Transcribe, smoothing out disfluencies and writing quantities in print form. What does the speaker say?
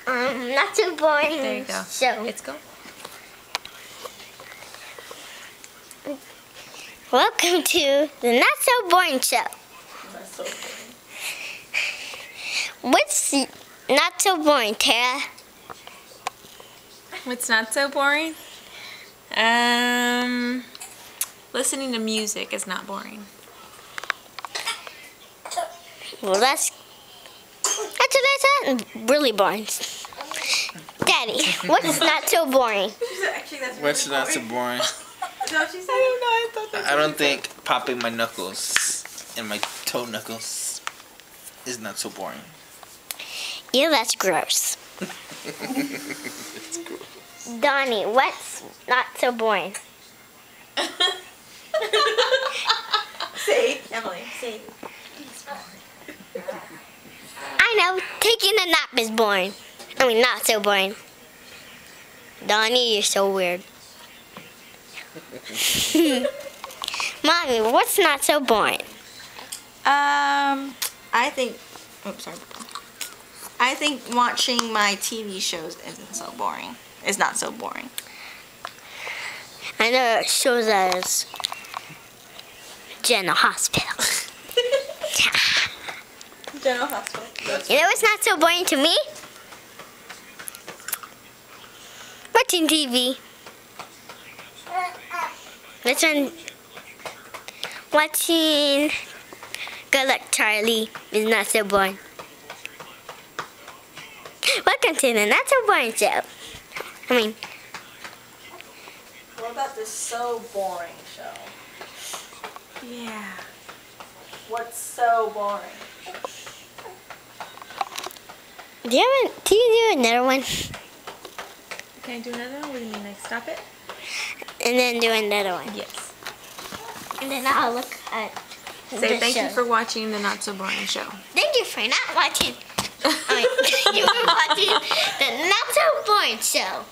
Not So Boring. There you go. Show. Let's go. Welcome to the Not So Boring Show. Not so boring. What's not so boring, Tara? What's not so boring? Listening to music is not boring. Well, that's really boring. Daddy, what's not so boring? What's not so boring? I don't think popping my knuckles and my toe knuckles is not so boring. Yeah, that's gross. It's gross. Donnie, what's not so boring? Say, Emily, say. I know, taking a nap is boring. I mean, not so boring. Donnie, you're so weird. Mommy, what's not so boring? I think. Oops, sorry. I think watching my TV shows isn't so boring. It's not so boring. I know it shows us General Hospital. General Hospital. You know what's not so boring to me? Watching TV. This one, watching Good Luck Charlie is not so boring. Welcome to the Not So Boring Show. I mean, What about this so boring show? Yeah. What's so boring? do you do another one? Can I do another one? What do you mean, like stop it? And then do another one. Yes. And then I'll look at Say the thank show. you for watching the Not So Boring Show. Thank you for not watching. I mean, you were watching the Not So Boring Show.